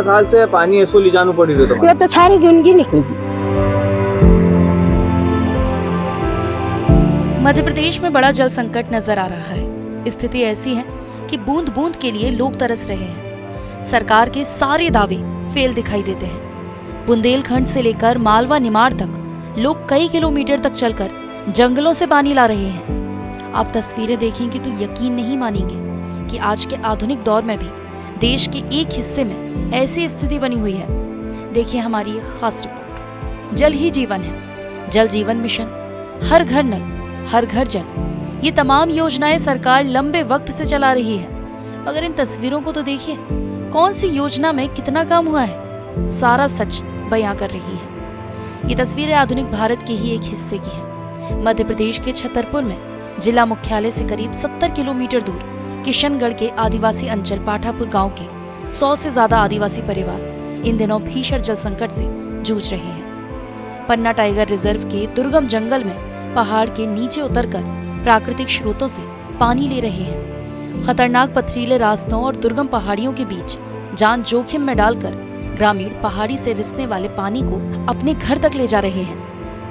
કેટલા સાલ છે પાણી એસો લઈ જાનું પડી રહ્યું ये तो सारी जिंदगी निकलेगी। मध्य प्रदेश में बड़ा जल संकट नजर आ रहा है। स्थिति ऐसी है कि बूंद बूंद के लिए लोग तरस रहे हैं। सरकार के सारे दावे फेल दिखाई देते हैं। बुंदेलखंड से लेकर मालवा निमाड़ तक लोग कई किलोमीटर तक चलकर जंगलों से पानी ला रहे हैं। आप तस्वीरें देखेंगे तो यकीन नहीं मानेंगे कि आज के आधुनिक दौर में भी देश के एक हिस्से में ऐसी स्थिति बनी हुई है। देखिए हमारी एक खास रिपोर्ट। जल ही जीवन है। जल जीवन मिशन, हर घर नल, हर घर जल, ये तमाम योजनाएं सरकार लंबे वक्त से चला रही है। मगर इन तस्वीरों को तो देखिए, कौन सी योजना में कितना काम हुआ है, सारा सच बयां कर रही है। ये तस्वीरें आधुनिक भारत के ही एक हिस्से की हैं। मध्य प्रदेश के छतरपुर में जिला मुख्यालय से करीब 70 किलोमीटर दूर किशनगढ़ के आदिवासी अंचल पाठापुर गांव के 100 से ज्यादा आदिवासी परिवार इन दिनों भीषण जल संकट से जूझ रहे हैं। पन्ना टाइगर रिजर्व के दुर्गम जंगल में पहाड़ के नीचे उतरकर प्राकृतिक स्रोतों से पानी ले रहे हैं। खतरनाक पथरीले रास्तों और दुर्गम पहाड़ियों के बीच जान जोखिम में डालकर ग्रामीण पहाड़ी से रिसने वाले पानी को अपने घर तक ले जा रहे हैं।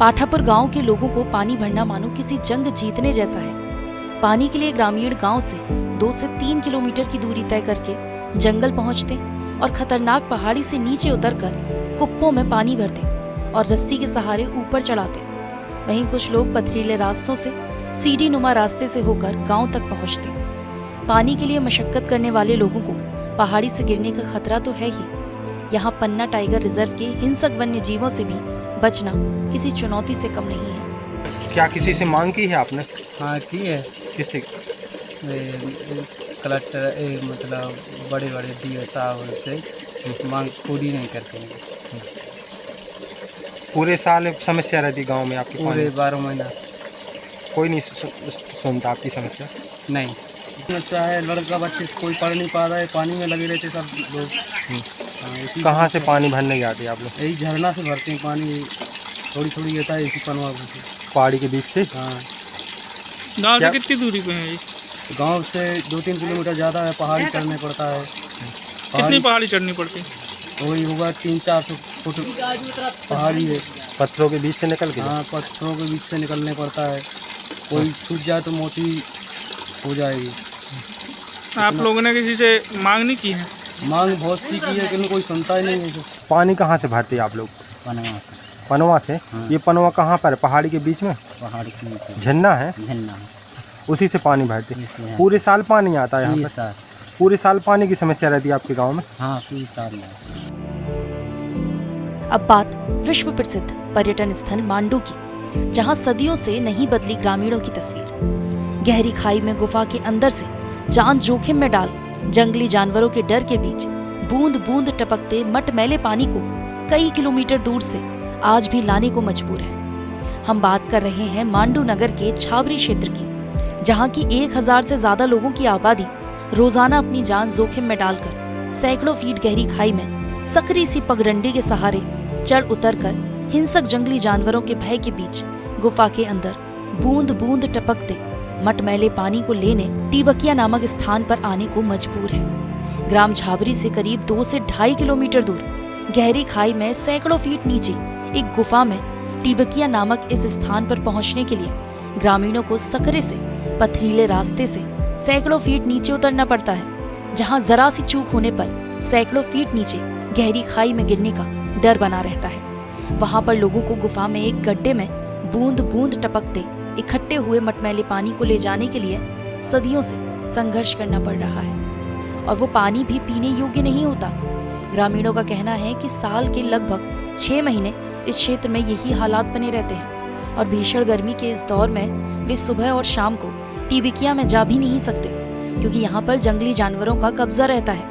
पाठापुर गांव के लोगों को पानी भरना मानो किसी जंग जीतने जैसा है। पानी के लिए ग्रामीण गांव से 2 से 3 किलोमीटर की दूरी तय करके जंगल पहुंचते और खतरनाक पहाड़ी से नीचे उतरकर कुप्पों में पानी भरते और रस्सी के सहारे ऊपर चढ़ाते। वहीं कुछ लोग पथरीले रास्तों से सीढ़ी नुमा रास्ते से होकर गांव तक पहुंचते। पानी के लिए मशक्कत करने वाले लोगों को पहाड़ी से गिरने का खतरा तो है ही, यहाँ पन्ना टाइगर रिजर्व के हिंसक वन्य जीवों से भी बचना किसी चुनौती से कम नहीं है। क्या किसी से मांग की है आपने? हाँ की है। किसी कलेक्टर मतलब बड़े बड़े डीओ साहब से मांग पूरी नहीं करते हैं। पूरे साल समस्या रहती गांव में आपकी? पूरे 12 महीना कोई नहीं सुनता आपकी समस्या? नहीं। समस्या है, लड़का बच्चे कोई पढ़ नहीं पा रहा है, पानी में लगे रहते सब लोग। कहाँ से पानी भरने जाते हैं आप लोग? यही झरना से भरते हैं पानी, थोड़ी थोड़ी रहता है इसी पनवा से। पहाड़ी के बीच से? हाँ। गांव से कितनी दूरी पे है ये? गांव से 2-3 किलोमीटर ज़्यादा है, पहाड़ी चढ़ने पड़ता है। कितनी पहाड़ी चढ़नी पड़ती? वही होगा 300-400 फुट पहाड़ी है। पत्थरों के बीच से निकल के? हाँ, पत्थरों के बीच से निकलने पड़ता है। कोई छूट जाए तो मौत ही हो जाएगी। आप लोगों ने किसी से मांग नहीं की है? मांग बहुत सी की है लेकिन कोई सुनता ही नहीं है। पानी कहाँ से भरते हैं आप लोग? पनवा से। पनवा से? हाँ। ये पनवा कहाँ पर है? पहाड़ी के बीच में पहाड़ी के नीचे झरना है, झरना उसी से पानी भरते हैं। है। पूरे साल पानी आता है यहाँ पूरे पर? साल। पूरे साल पानी की समस्या रहती है आपके गाँव में? हाँ, पूरे साल में। अब बात विश्व प्रसिद्ध पर्यटन स्थल मांडू की, जहां सदियों से नहीं बदली ग्रामीणों की तस्वीर। गहरी खाई में गुफा के अंदर से जान जोखिम में डाल जंगली जानवरों के डर के बीच बूंद बूंद टपकते मटमैले पानी को कई किलोमीटर दूर से आज भी लाने को मजबूर है। हम बात कर रहे हैं मांडू नगर के छावरी क्षेत्र की, जहां की 1000 से ज्यादा लोगों की आबादी रोजाना अपनी जान जोखिम में डालकर सैकड़ों फीट गहरी खाई में सकरी सी पगडंडी के सहारे चढ़ उतर कर हिंसक जंगली जानवरों के भय के बीच गुफा के अंदर बूंद बूंद टपकते मटमैले पानी को लेने टिबकिया नामक स्थान पर आने को मजबूर है। ग्राम झाबरी से करीब 2 से 2.5 किलोमीटर दूर गहरी खाई में सैकड़ों फीट नीचे एक गुफा में टिबकिया नामक इस स्थान पर पहुंचने के लिए ग्रामीणों को सकरे से पथरीले रास्ते से सैकड़ों फीट नीचे उतरना पड़ता है, जहां जरा सी चूक होने पर सैकड़ों फीट नीचे गहरी खाई में गिरने का डर बना रहता है। वहां पर लोगों को गुफा में एक गड्ढे में बूंद बूंद टपकते इकट्ठे हुए मटमैले पानी को ले जाने के लिए सदियों से संघर्ष करना पड़ रहा है, और वो पानी भी पीने योग्य नहीं होता। ग्रामीणों का कहना है कि साल के लगभग 6 महीने इस क्षेत्र में यही हालात बने रहते हैं, और भीषण गर्मी के इस दौर में वे सुबह और शाम को टिबकिया में जा भी नहीं सकते, क्योंकि यहाँ पर जंगली जानवरों का कब्जा रहता है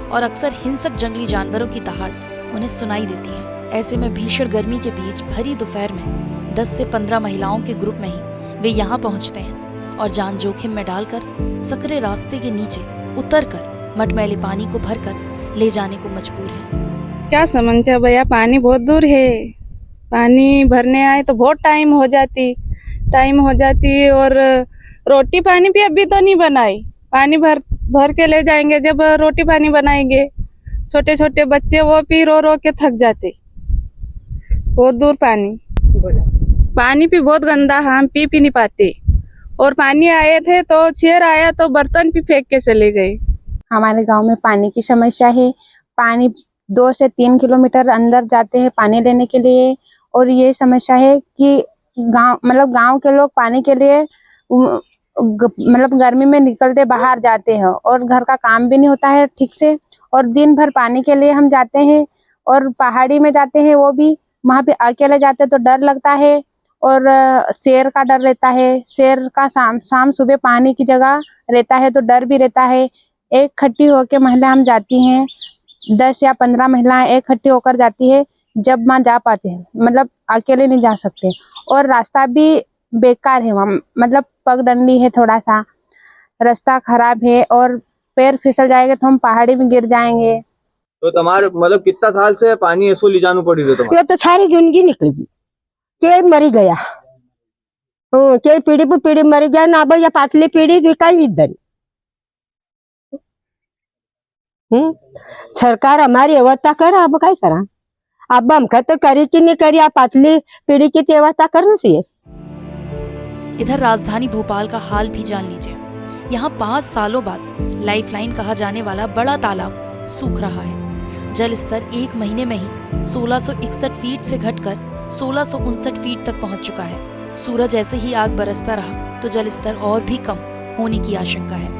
और अक्सर हिंसक जंगली जानवरों की दहाड़ उन्हें सुनाई देती है। ऐसे में भीषण गर्मी के बीच भरी दोपहर में 10 से 15 महिलाओं के ग्रुप में ही वे यहाँ पहुँचते हैं और जान जोखिम में डालकर सकरे रास्ते के नीचे उतरकर मटमैले पानी को भरकर ले जाने को मजबूर हैं। क्या समझे भैया, पानी बहुत दूर है, पानी भरने आए तो बहुत टाइम हो जाती और रोटी पानी भी अभी तो नहीं बनाई, पानी भर के ले जाएंगे, जब रोटी पानी बनाएंगे छोटे छोटे बच्चे वो भी रो रो के थक जाते। बहुत दूर पानी भी बहुत गंदा, हम पी नहीं पाते। और पानी आए थे तो शेर आया तो बर्तन भी फेंक के चले गए। हमारे गांव में पानी की समस्या है। पानी 2 से 3 किलोमीटर अंदर जाते हैं पानी लेने के लिए। और ये समस्या है कि गांव के लोग पानी के लिए गर्मी में निकलते बाहर जाते हैं और घर का काम भी नहीं होता है ठीक से। और दिन भर पानी के लिए हम जाते हैं और पहाड़ी में जाते हैं, वो भी वहाँ पे अकेले जाते तो डर लगता है। और शेर का डर रहता है। शेर का शाम सुबह पानी की जगह रहता है तो डर भी रहता है। एक इकट्ठी होकर महिला हम जाती हैं, 10 या 15 महिलाएं एक इकट्ठी होकर जाती है, जब वहाँ जा पाते हैं। अकेले नहीं जा सकते। और रास्ता भी बेकार है वहाँ, पगडंडी है, थोड़ा सा रास्ता खराब है और पैर फिसल जाएगा तो हम पहाड़ी में गिर जाएंगे। तो तुम्हारे कितना साल से पानी ऐसो ले जाना पड़ी थी तुम्हारे? ये तो सारी जिंदगी निकलेगी। के मरी गया, के पीढ़ी पर पीढ़ी मरी गया ना। या पातली पीढ़ी जो कई इधर सरकार हमारी व्यवस्था कर, अब क्या करा। अब हम तो करी कि नहीं करी, आप पातली पीढ़ी की व्यवस्था करना चाहिए। इधर राजधानी भोपाल का हाल भी जान लीजिए। यहाँ 5 सालों बाद लाइफलाइन कहा जाने वाला बड़ा तालाब सूख रहा है। जल स्तर 1 महीने में ही 1661 फीट से घटकर 1659 फीट तक पहुंच चुका है। सूरज ऐसे ही आग बरसता रहा तो जल स्तर और भी कम होने की आशंका है।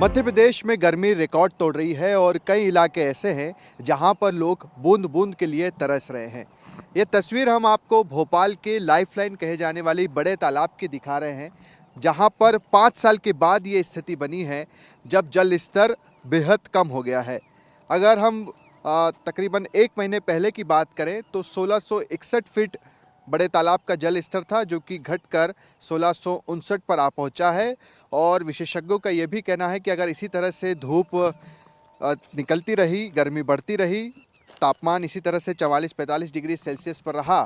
मध्य प्रदेश में गर्मी रिकॉर्ड तोड़ रही है और कई इलाके ऐसे हैं जहां पर लोग बूंद बूंद के लिए तरस रहे हैं। ये तस्वीर हम आपको भोपाल के लाइफलाइन कहे जाने वाली बड़े तालाब की दिखा रहे हैं, जहां पर 5 साल के बाद ये स्थिति बनी है जब जल स्तर बेहद कम हो गया है। अगर हम तकरीबन 1 महीने पहले की बात करें तो 1661 फीट बड़े तालाब का जल स्तर था, जो कि घटकर 1659 पर आ पहुंचा है। और विशेषज्ञों का ये भी कहना है कि अगर इसी तरह से धूप निकलती रही, गर्मी बढ़ती रही, तापमान इसी तरह से 44-45 डिग्री सेल्सियस पर रहा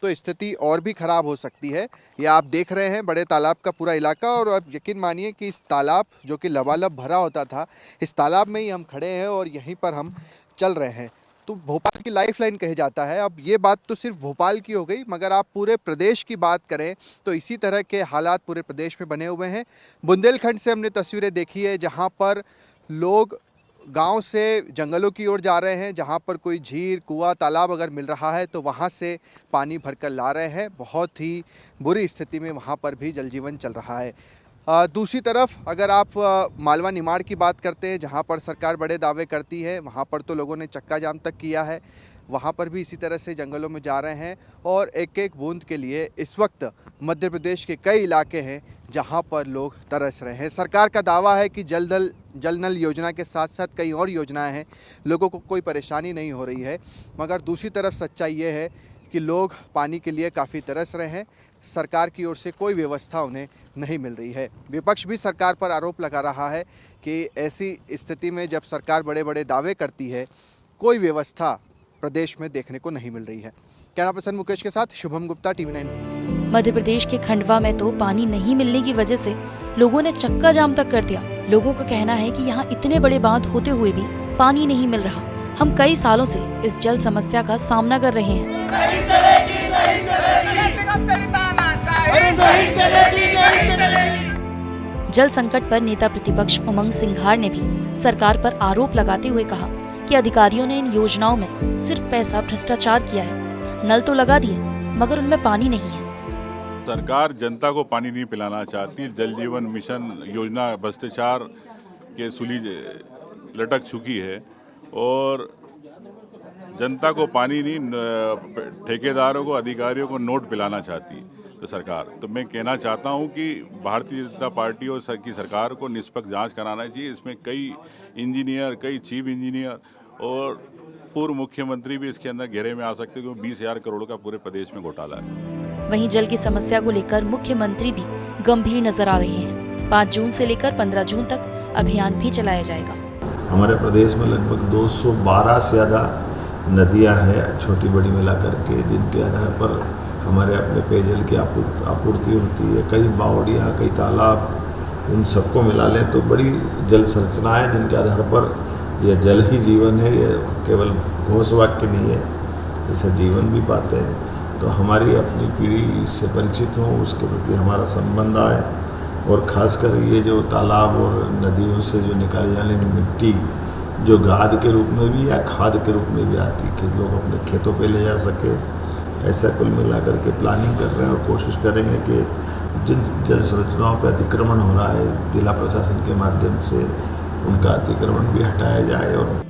तो स्थिति और भी ख़राब हो सकती है। ये आप देख रहे हैं बड़े तालाब का पूरा इलाका। और आप यकीन मानिए कि इस तालाब जो कि लबालब भरा होता था, इस तालाब में ही हम खड़े हैं और यहीं पर हम चल रहे हैं। तो भोपाल की लाइफलाइन कहे जाता है। अब ये बात तो सिर्फ भोपाल की हो गई, मगर आप पूरे प्रदेश की बात करें तो इसी तरह के हालात पूरे प्रदेश में बने हुए हैं। बुंदेलखंड से हमने तस्वीरें देखी है जहां पर लोग गांव से जंगलों की ओर जा रहे हैं, जहां पर कोई झील, कुआं, तालाब अगर मिल रहा है तो वहां से पानी भरकर ला रहे हैं। बहुत ही बुरी स्थिति में वहां पर भी जलजीवन चल रहा है। दूसरी तरफ अगर आप मालवा निमाड़ की बात करते हैं, जहां पर सरकार बड़े दावे करती है, वहां पर तो लोगों ने चक्का जाम तक किया है। वहां पर भी इसी तरह से जंगलों में जा रहे हैं और एक एक बूंद के लिए इस वक्त मध्य प्रदेश के कई इलाके हैं जहां पर लोग तरस रहे हैं। सरकार का दावा है कि जल नल योजना के साथ साथ कई और योजनाएं हैं, लोगों को कोई परेशानी नहीं हो रही है। मगर दूसरी तरफ सच्चाई ये है कि लोग पानी के लिए काफ़ी तरस रहे हैं। सरकार की ओर से कोई व्यवस्था उन्हें नहीं मिल रही है। विपक्ष भी सरकार पर आरोप लगा रहा है कि ऐसी स्थिति में जब सरकार बड़े बड़े दावे करती है, कोई व्यवस्था प्रदेश में देखने को नहीं मिल रही है। कैमरा पर्सन मुकेश के साथ शुभम गुप्ता, TV9। मध्य प्रदेश के खंडवा में तो पानी नहीं मिलने की वजह से लोगों ने चक्का जाम तक कर दिया। लोगों का कहना है कि यहाँ इतने बड़े बांध होते हुए भी पानी नहीं मिल रहा। हम कई सालों से इस जल समस्या का सामना कर रहे हैं। जल संकट पर नेता प्रतिपक्ष उमंग सिंघार ने भी सरकार पर आरोप लगाते हुए कहा कि अधिकारियों ने इन योजनाओं में सिर्फ पैसा भ्रष्टाचार किया है। नल तो लगा दिए मगर उनमें पानी नहीं है। सरकार जनता को पानी नहीं पिलाना चाहती। जल जीवन मिशन योजना भ्रष्टाचार के सूली लटक चुकी है और जनता को पानी नहीं, ठेकेदारों को, अधिकारियों को नोट पिलाना चाहती है तो सरकार। तो मैं कहना चाहता हूं कि भारतीय जनता पार्टी और की सरकार को निष्पक्ष जांच कराना चाहिए। इसमें कई इंजीनियर, कई चीफ इंजीनियर और पूर्व मुख्यमंत्री भी इसके अंदर घेरे में आ सकते हैं, क्योंकि 20,000 करोड़ का पूरे प्रदेश में घोटाला है। वहीं जल की समस्या को लेकर मुख्यमंत्री भी गंभीर नजर आ रहे हैं। 5 जून से लेकर 15 जून तक अभियान भी चलाया जाएगा। हमारे प्रदेश में लगभग 212 से ज़्यादा नदियां हैं, छोटी बड़ी मिला करके, जिनके आधार पर हमारे अपने पेयजल की आपूर्ति होती है। कई बावड़ियाँ, कई तालाब, उन सबको मिला लें तो बड़ी जल संरचना है जिनके आधार पर यह जल ही जीवन है, ये केवल घोष वाक्य नहीं है, इससे जीवन भी पाते हैं। तो हमारी अपनी पीढ़ी इससे परिचित हो, उसके प्रति हमारा संबंध आए, और ख़ासकर ये जो तालाब और नदियों से जो निकाली जाने वाली मिट्टी जो गाद के रूप में भी या खाद के रूप में भी आती, कि लोग अपने खेतों पे ले जा सके, ऐसा कुल मिलाकर के प्लानिंग कर रहे हैं और कोशिश करेंगे कि जिन जल संरचनाओं पर अतिक्रमण हो रहा है जिला प्रशासन के माध्यम से उनका अतिक्रमण भी हटाया जाए। और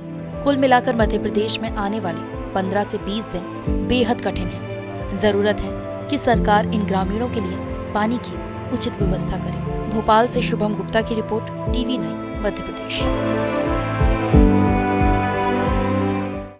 कुल मिलाकर मध्य प्रदेश में आने वाले 15 से 20 दिन बेहद कठिन है। जरूरत है कि सरकार इन ग्रामीणों के लिए पानी की उचित व्यवस्था करे। भोपाल से शुभम गुप्ता की रिपोर्ट, TV9 मध्य प्रदेश।